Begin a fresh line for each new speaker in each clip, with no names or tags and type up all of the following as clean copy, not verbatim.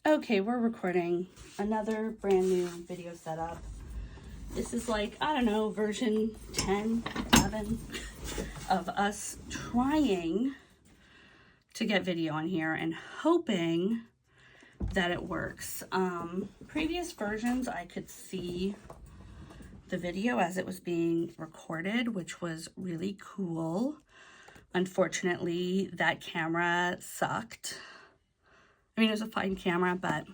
Okay, we're recording another brand new video setup. This is like, I don't know, version 10, 11 of us trying to get video on here and hoping that it works. Previous versions, I could see the video as it was being recorded, which was really cool. Unfortunately, that camera sucked. I mean, it was a fine camera, but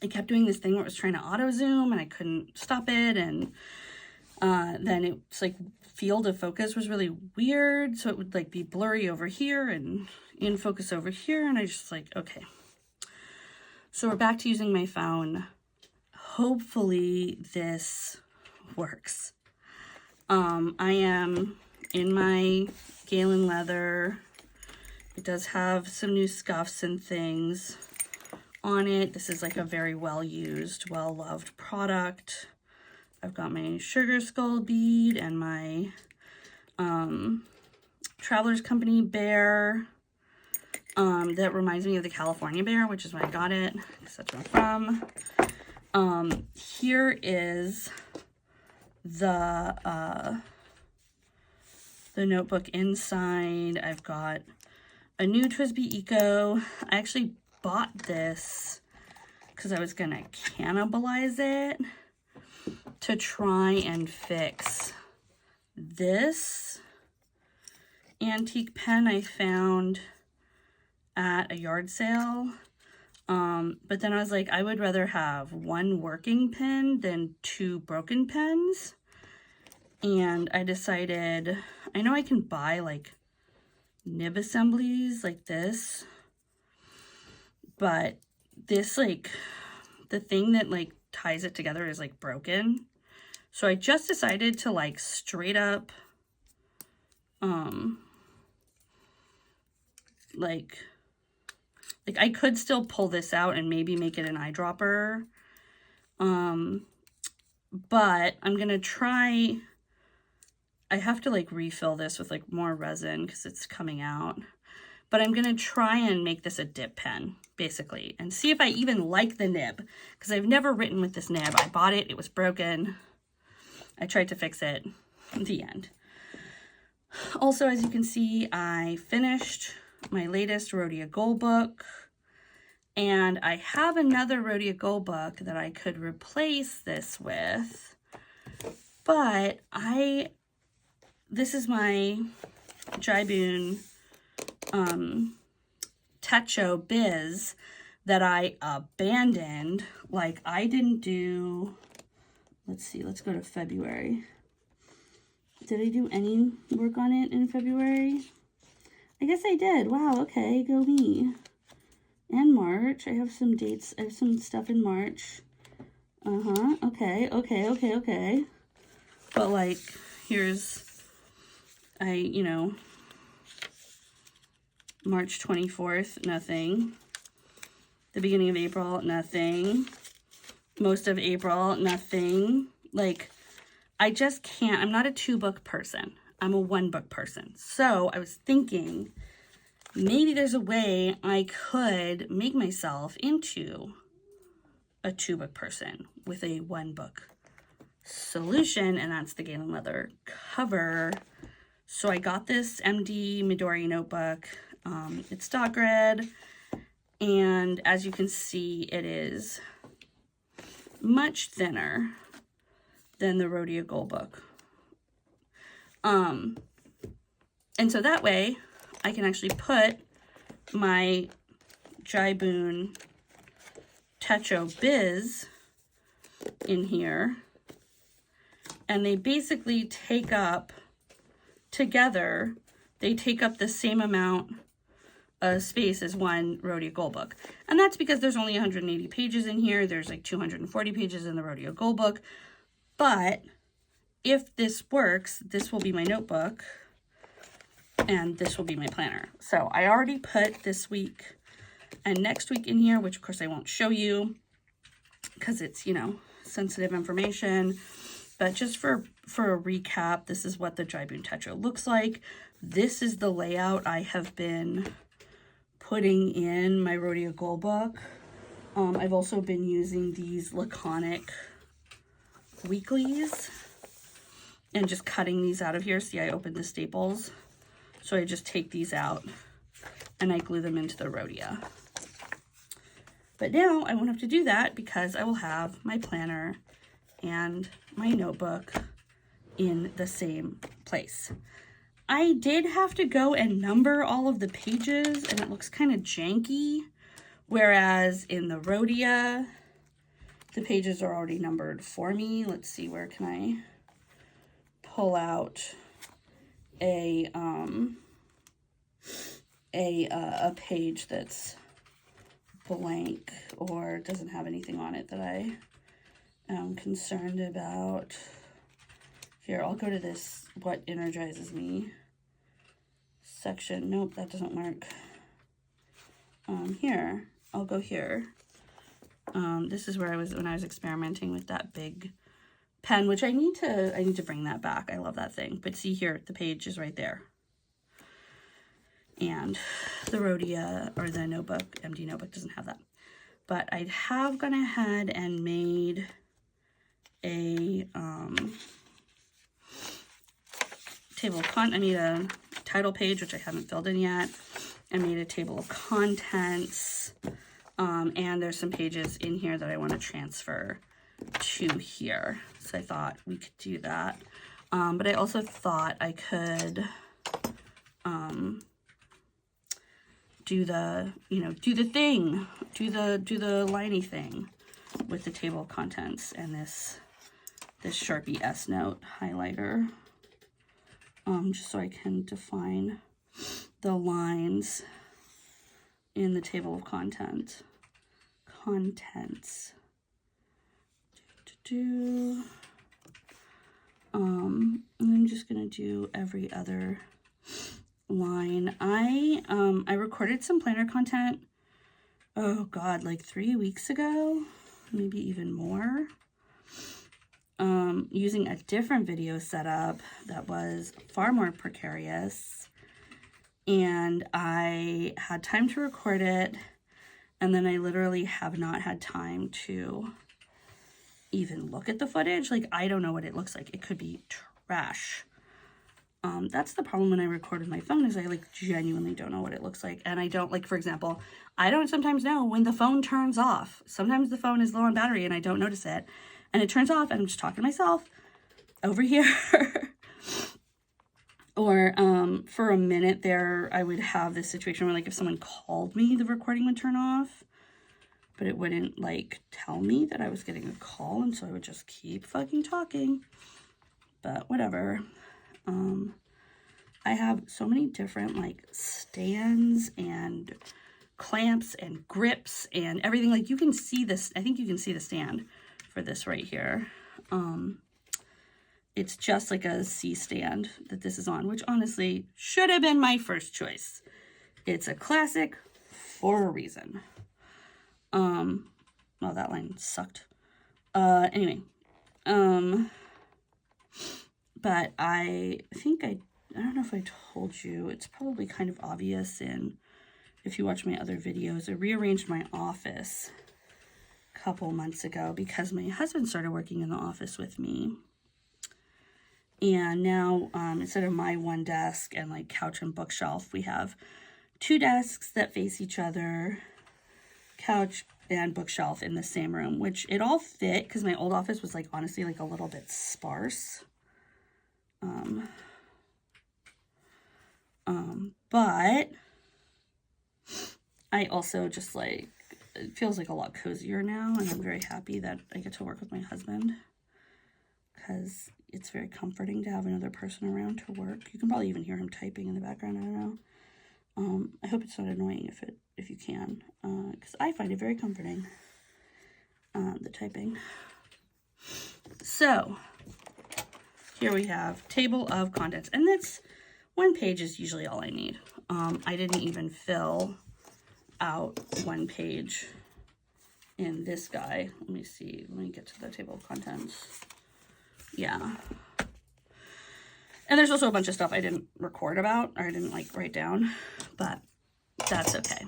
it kept doing this thing where it was trying to auto zoom and I couldn't stop it. And then it's like field of focus was really weird. So it would like be blurry over here and in focus over here. And I just like, okay. So we're back to using my phone. Hopefully this works. I am in my Galen leather. It does have some new scuffs and things on it. This is like a very well-used, well-loved product. I've got my sugar skull bead and my Traveler's Company bear. That reminds me of the California bear, which is where I got it, because that's where I'm from. Here is the notebook inside. I've got a new TWSBI Eco. I actually bought this because I was gonna cannibalize it to try and fix this antique pen I found at a yard sale. But then I was like, I would rather have one working pen than two broken pens. And I decided, I know I can buy like nib assemblies like this, but this, like, the thing that like ties it together is like broken. So I just decided to like straight up like I could still pull this out and maybe make it an eyedropper, but I'm gonna try. I have to like refill this with like more resin because it's coming out. But I'm going to try and make this a dip pen, basically, and see if I even like the nib, because I've never written with this nib. I bought it. It was broken. I tried to fix it. The end. Also, as you can see, I finished my latest Rhodia Gold book, and I have another Rhodia Gold book that I could replace this with, but this is my Jaiboon Techo Biz that I abandoned. Like, I didn't do, let's see, let's go to February. Did I do any work on it in February? I guess I did. Wow, okay, go me. And March, I have some dates, I have some stuff in March. Okay. But like, here's, March 24th, nothing. The beginning of April, nothing. Most of April, nothing. Like, I just can't. I'm not a 2-book person. I'm a 1-book person. So I was thinking maybe there's a way I could make myself into a 2-book person with a 1-book solution, and that's the Galen leather cover. So I got this MD Midori notebook. It's dot grid, and as you can see, it is much thinner than the Rhodia Gold book. And so that way I can actually put my Jaiboon Techo Biz in here, and they basically take up together, they take up the same amount of space as one Rhodia Gold book. And that's because there's only 180 pages in here. There's like 240 pages in the Rhodia Gold book. But if this works, this will be my notebook and this will be my planner. So I already put this week and next week in here, which of course I won't show you because it's, sensitive information. But just for a recap, this is what the Jaiboon Techo looks like. This is the layout I have been putting in my Rhodia Gold book I've also been using these laconic weeklies and just cutting these out of here. See, I opened the staples. So I just take these out and I glue them into the Rhodia. But now I won't have to do that because I will have my planner and my notebook in the same place. I did have to go and number all of the pages and it looks kind of janky. Whereas in the Rhodia, the pages are already numbered for me. Let's see, where can I pull out a page that's blank or doesn't have anything on it that I am concerned about. Here, I'll go to this what energizes me section. Nope, that doesn't work. Here, I'll go here. This is where I was when I was experimenting with that big pen, which I need to bring that back. I love that thing. But see here, the page is right there. And the Rhodia or the notebook, MD notebook, doesn't have that. But I have gone ahead and made a table of I made a title page, which I haven't filled in yet. I made a table of contents. And there's some pages in here that I want to transfer to here. So I thought we could do that. But I also thought I could do the, do the liney thing with the table of contents and this Sharpie S Note highlighter. Just so I can define the lines in the table of contents. I'm just gonna do every other line. I recorded some planner content, oh god, like 3 weeks ago, maybe even more, using a different video setup that was far more precarious, and I had time to record it, and then I literally have not had time to even look at the footage. Like, I don't know what it looks like. It could be trash. That's the problem when I record with my phone, is I genuinely don't know what it looks like. And I don't, for example, I don't sometimes know when the phone turns off. Sometimes the phone is low on battery and I don't notice it. And it turns off and I'm just talking to myself over here. Or for a minute there, I would have this situation where if someone called me, the recording would turn off. But it wouldn't tell me that I was getting a call, and so I would just keep fucking talking. But whatever. I have so many different stands and clamps and grips and everything. You can see this. I think you can see the stand for this right here. It's just like a C stand that this is on, which honestly should have been my first choice. It's a classic for a reason. Well, that line sucked. Anyway, but I think I don't know if I told you, it's probably kind of obvious if you watch my other videos. I rearranged my office a couple months ago because my husband started working in the office with me. And now, instead of my one desk and couch and bookshelf, we have 2 desks that face each other, couch and bookshelf in the same room, which it all fit because my old office was honestly a little bit sparse. But I also just it feels a lot cozier now, and I'm very happy that I get to work with my husband because it's very comforting to have another person around to work. You can probably even hear him typing in the background. I don't know. I hope it's not annoying if you can, because I find it very comforting, the typing. So here we have table of contents, and that's 1 page is usually all I need. I didn't even fill out 1 page in this guy. Let me see. Let me get to the table of contents. Yeah. And there's also a bunch of stuff I didn't record about, or I didn't write down, but that's okay.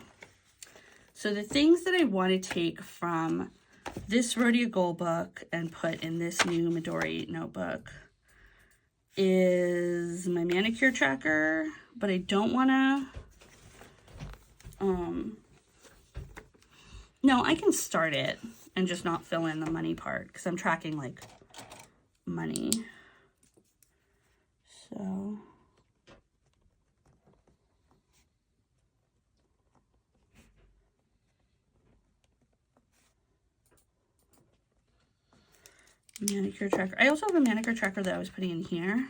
So the things that I want to take from this Rhodia Goal book and put in this new Midori notebook is my manicure tracker, but I don't want to, no, I can start it and just not fill in the money part because I'm tracking like money. So manicure tracker. I also have a manicure tracker that I was putting in here,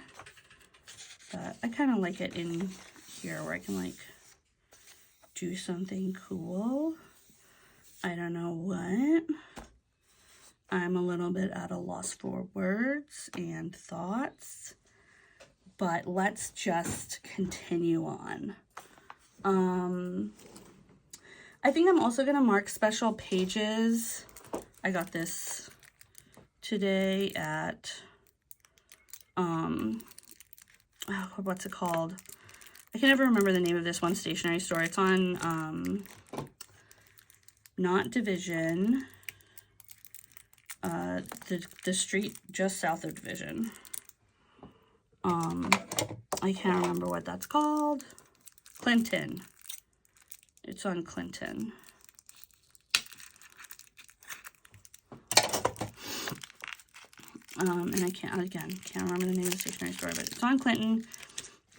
but I kind of like it in here where I can like do something cool. I don't know what. I'm a little bit at a loss for words and thoughts, but let's just continue on. I think I'm also going to mark special pages. I got this today at, what's it called? I can never remember the name of this one stationery store. It's on, not Division, the street just south of Division. I can't remember what that's called. Clinton. It's on Clinton. And I can't remember the name of the stationery store, but it's on Clinton.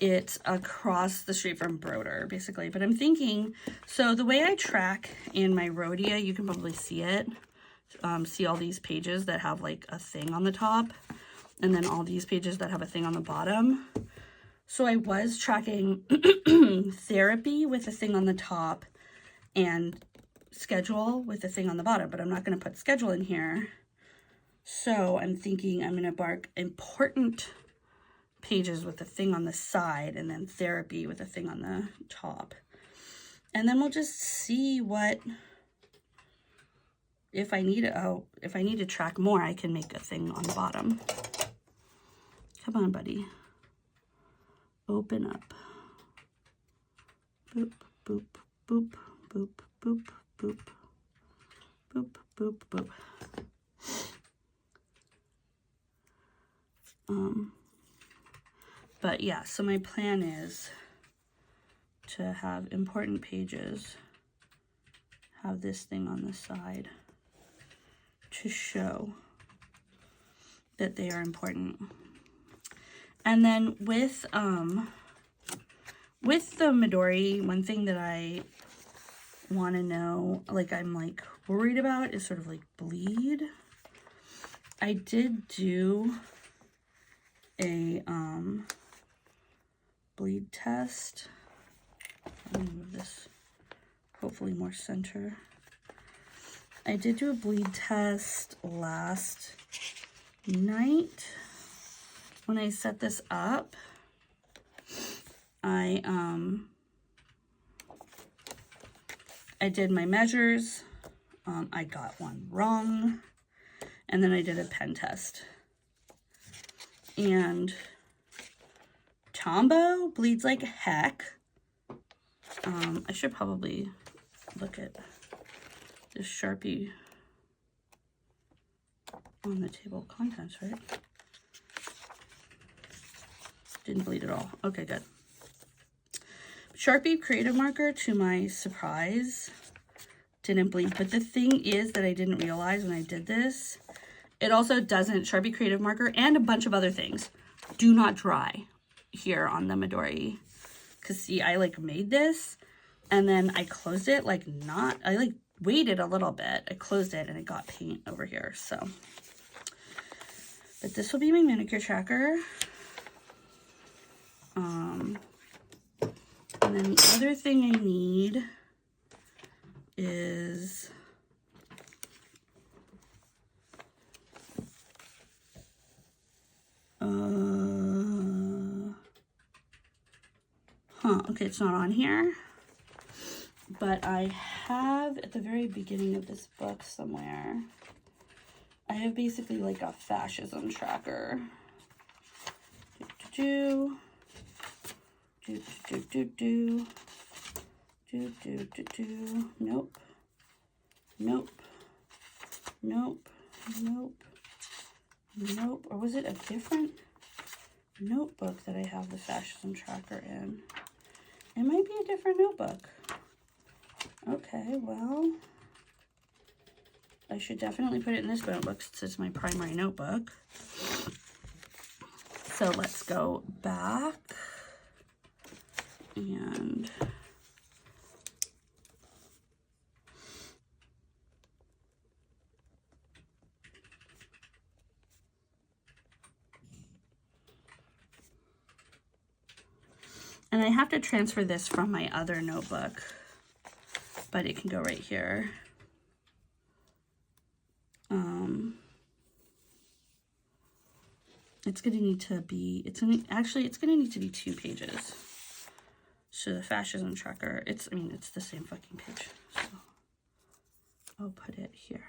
It's across the street from Broder, basically. But I'm thinking, so the way I track in my Rhodia, you can probably see it. See all these pages that have like a thing on the top, and then all these pages that have a thing on the bottom. So I was tracking therapy with a thing on the top and schedule with a thing on the bottom, but I'm not going to put schedule in here. So I'm thinking I'm going to mark important pages with a thing on the side and then therapy with a thing on the top. And then we'll just see what, if I need to track more, I can make a thing on the bottom. Come on, buddy. Open up. Boop, boop, boop, boop, boop, boop, boop, boop, boop. But yeah, so my plan is to have important pages, have this thing on the side to show that they are important. And then with the Midori, one thing that I want to know, like I'm like worried about, is sort of like bleed. I did do a bleed test. Let me move this, hopefully more center. I did do a bleed test last night when I set this up. I did my measures. I got one wrong, and then I did a pen test. And Tombow bleeds like heck. I should probably look at this Sharpie on the table of contents, right? Didn't bleed at all. Okay, good. Sharpie creative marker, to my surprise, didn't bleed. But the thing is that I didn't realize when I did this, it also doesn't, Sharpie creative marker and a bunch of other things do not dry here on the Midori. Because see, I like made this and then I closed it, like not, I like waited a little bit. I closed it and it got paint over here, so. But this will be my manicure tracker. And then the other thing I need is okay, it's not on here, but I have at the very beginning of this book somewhere, I have basically like a fascism tracker. Nope. Nope. Nope. Nope. Nope. Or was it a different notebook that I have the fascism tracker in? It might be a different notebook. Okay, well, I should definitely put it in this notebook since it's my primary notebook. So let's go back and I have to transfer this from my other notebook, but it can go right here. It's gonna need to be, it's gonna need to be 2 pages. So the fascism tracker, it's the same fucking page. So I'll put it here.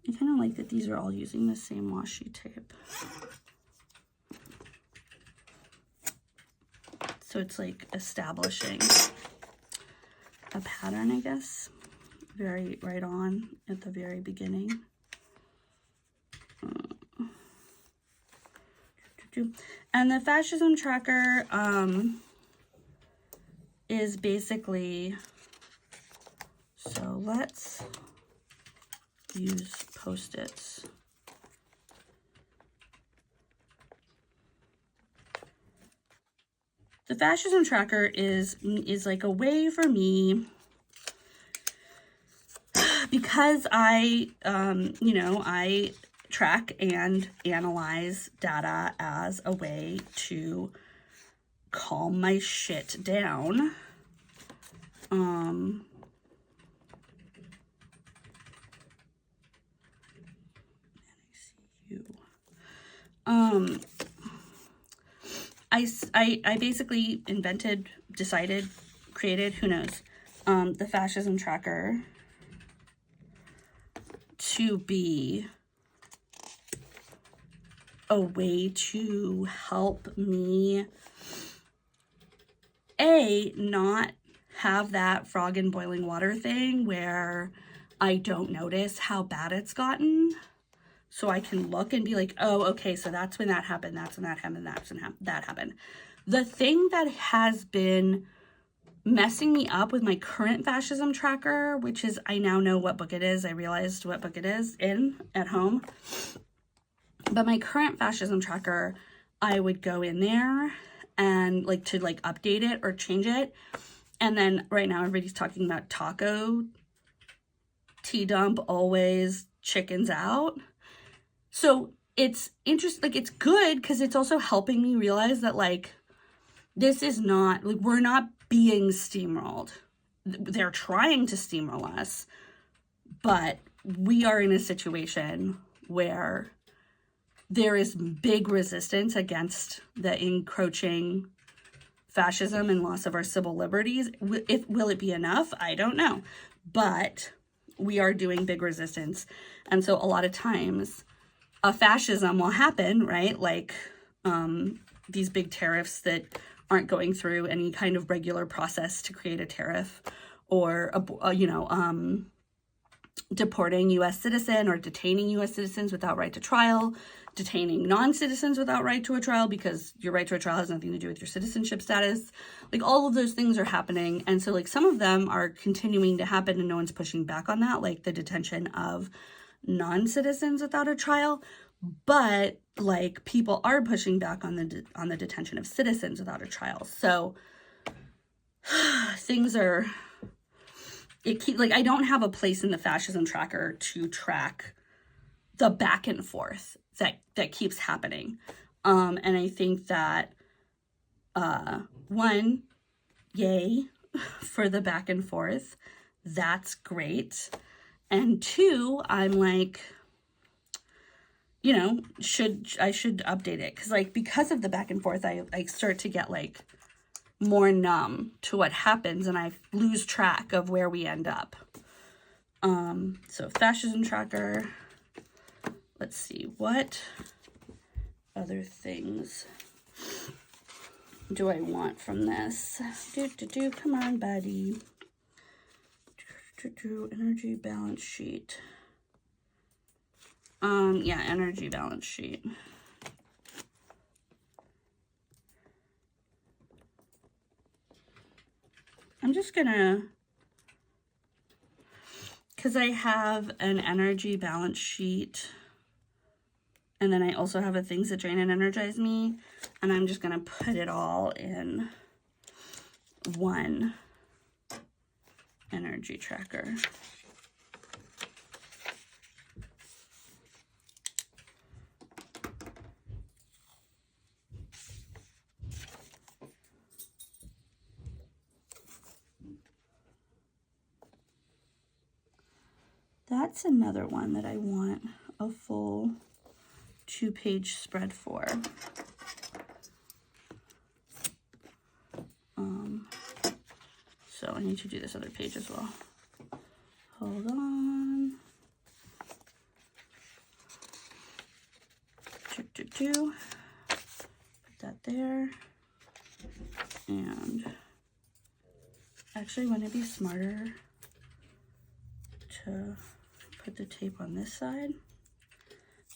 I kind of like that these are all using the same washi tape. So it's like establishing a pattern, I guess, very right on at the very beginning. And the fascism tracker is basically, so let's use Post-its. The fascism tracker is like a way for me, because I, I track and analyze data as a way to calm my shit down. I basically invented, decided, created, who knows, the fascism tracker to be a way to help me, not have that frog in boiling water thing where I don't notice how bad it's gotten. So I can look and be like, oh, okay, so that's when that happened, that's when that happened, that's when that happened. The thing that has been messing me up with my current fascism tracker, which is, I now know what book it is. I realized what book it is at home. But my current fascism tracker, I would go in there and to update it or change it. And then right now everybody's talking about taco, T-dump, always, chickens out. So it's interesting, it's good because it's also helping me realize that this is not, we're not being steamrolled. They're trying to steamroll us, but we are in a situation where there is big resistance against the encroaching fascism and loss of our civil liberties. Will it be enough? I don't know, but we are doing big resistance. And so a lot of times a fascism will happen, right? These big tariffs that aren't going through any kind of regular process to create a tariff, or, deporting U.S. citizen or detaining U.S. citizens without right to trial, detaining non-citizens without right to a trial because your right to a trial has nothing to do with your citizenship status. All of those things are happening. And so some of them are continuing to happen and no one's pushing back on that, like the detention of non-citizens without a trial. But people are pushing back on the detention of citizens without a trial. So things are, I don't have a place in the fascism tracker to track the back and forth that keeps happening. And I think that, one, yay for the back and forth. That's great. And two, I'm I should update it. Because of the back and forth, I start to get more numb to what happens and I lose track of where we end up. So fascism tracker. Let's see, what other things do I want from this? Come on, buddy. Energy balance sheet. Yeah, energy balance sheet. I'm just gonna, because I have an energy balance sheet, and then I also have a things that drain and energize me, and I'm just gonna put it all in one energy tracker. That's another one that I want a full 2-page spread for. So I need to do this other page as well. Hold on. Put that there. And actually, wouldn't it be smarter to put the tape on this side?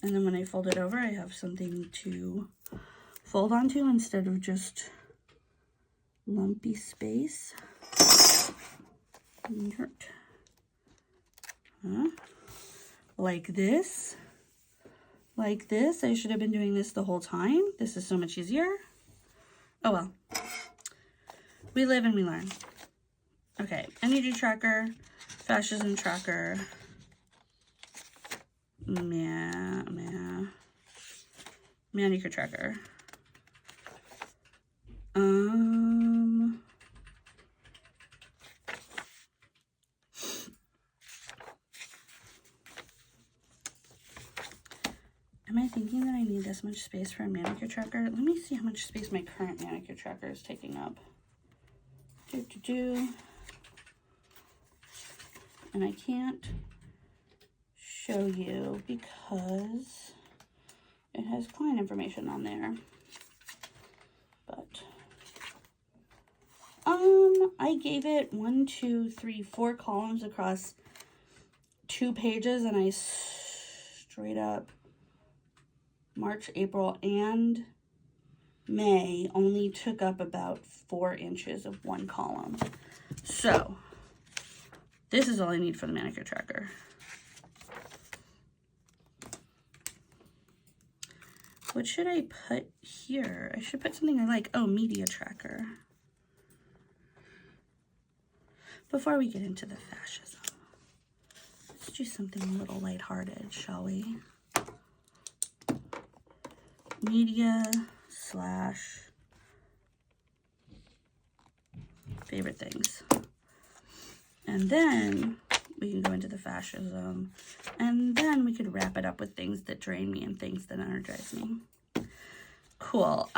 And then when I fold it over, I have something to fold onto instead of just lumpy space. Huh? Like this. Like this. I should have been doing this the whole time. This is so much easier. Oh well. We live and we learn. Okay, energy tracker, fascism tracker, manicure tracker. Am I thinking that I need this much space for a manicure tracker? Let me see how much space my current manicure tracker is taking up. And I can't show you because it has client information on there. But I gave it 1, 2, 3, 4 columns across 2 pages, and I straight up March, April, and May only took up about 4 inches of 1 column. So this is all I need for the manicure tracker. What should I put here? I should put something I like. Oh, media tracker. Before we get into the fascism, let's do something a little lighthearted, shall we? Media / favorite things. And then we can go into the fascism. And then we could wrap it up with things that drain me and things that energize me. Cool.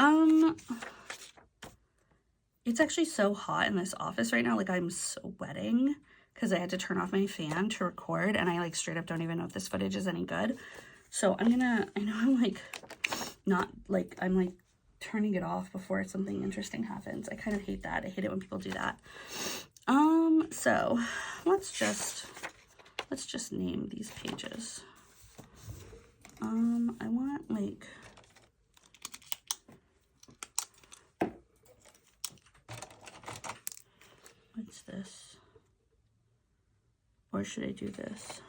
It's actually so hot in this office right now. Like, I'm sweating because I had to turn off my fan to record, and I like straight up don't even know if this footage is any good. So I know I'm like not like, I'm like turning it off before something interesting happens. I kind of hate that. I hate it when people do that. So let's just name these pages. I want like, what's this? Or should I do this?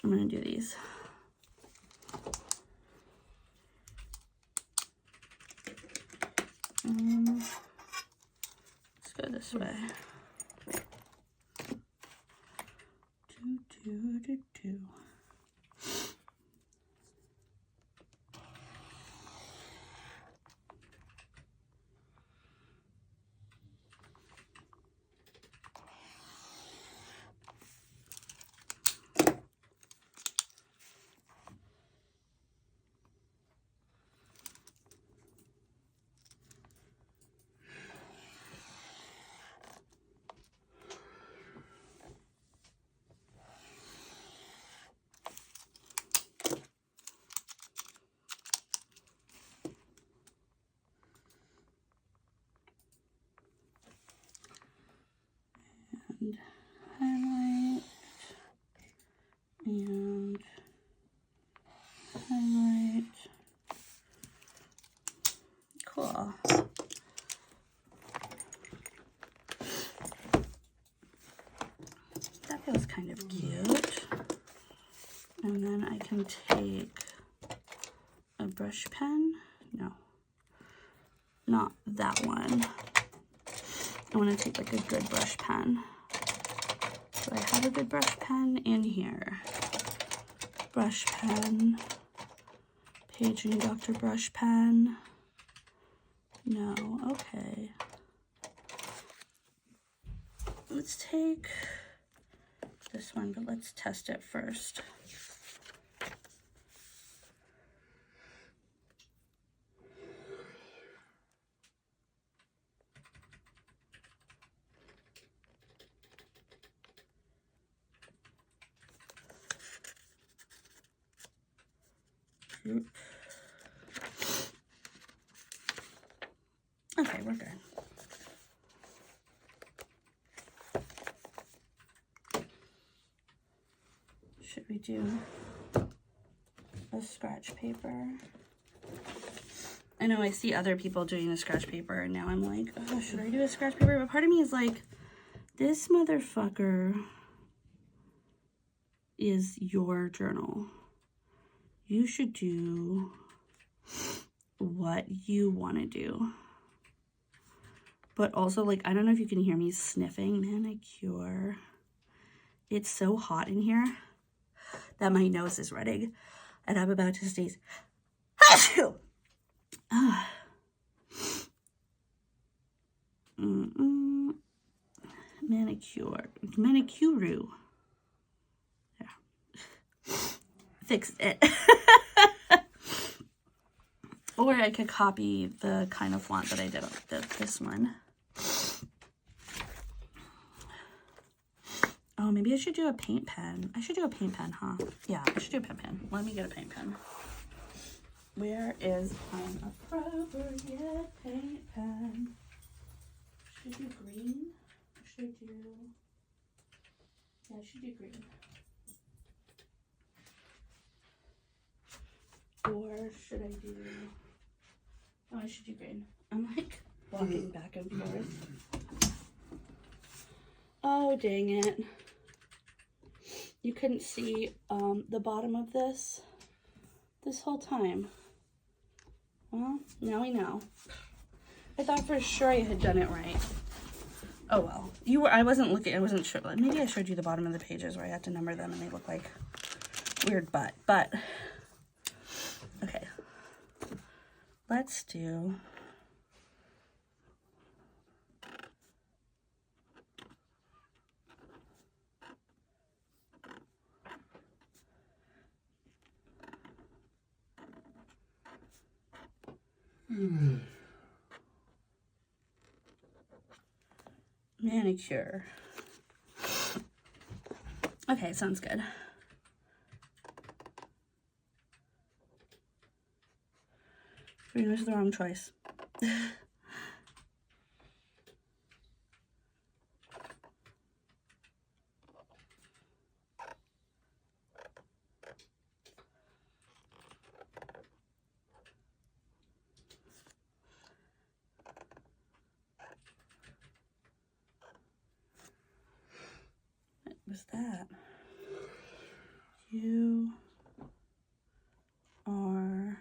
I'm gonna do these. Let's go this way. Do. cool. That feels kind of cute. And then I can take a brush pen. No, not that one. I want to take like a good brush pen. So I have a good brush pen in here. Brush pen. Paging Dr. Brush Pen. No, okay. Let's take this one, but let's test it first. Okay, we're good. Should we do a scratch paper? I know I see other people doing a scratch paper, and now I'm like, oh, should I do a scratch paper? But part of me is like, this motherfucker is your journal. You should do what you want to do. But also, like, I don't know if you can hear me sniffing. Manicure. It's so hot in here that my nose is running. And I'm about to sneeze. Manicure. Manicure. Yeah. Fixed it. Or I could copy the kind of font that I did on this one. Oh, maybe I should do a paint pen. I should do a paint pen, huh? Yeah, I should do a paint pen. Let me get a paint pen. Where is an appropriate paint pen? Should I do green? Or should I do... Yeah, I should do green. Or should I do... Oh, I should do green. I'm like walking back and forth. Oh, dang it. You couldn't see the bottom of this whole time. Well, now we know. I thought for sure I had done it right. Oh well. I wasn't looking, I wasn't sure. Maybe I showed you the bottom of the pages where I had to number them and they look like weird but okay. Let's do manicure. Okay, sounds good. Green was the wrong choice. What was that? You are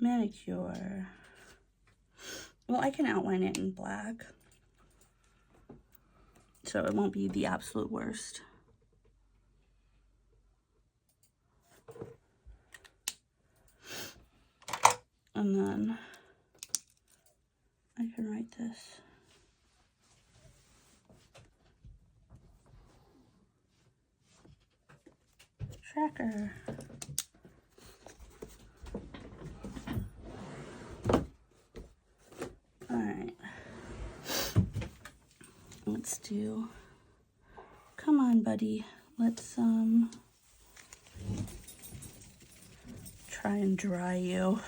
manicure. Well, I can outline it in black, so it won't be the absolute worst. And then I can write this. Tracker. Alright. Let's do, come on buddy, let's try and dry you.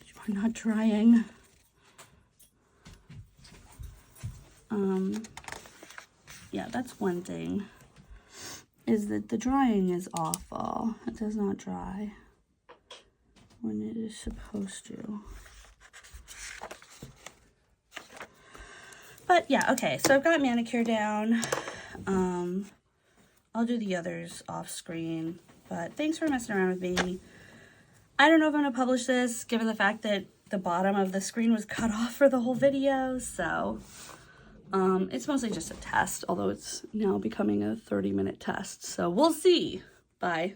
You are not drying. Yeah, that's one thing, is that the drying is awful. It does not dry. when it is supposed to. But yeah, okay, so I've got manicure down. I'll do the others off screen, but thanks for messing around with me. I don't know if I'm gonna publish this, given the fact that the bottom of the screen was cut off for the whole video, so it's mostly just a test, although it's now becoming a 30-minute test, so we'll see. Bye.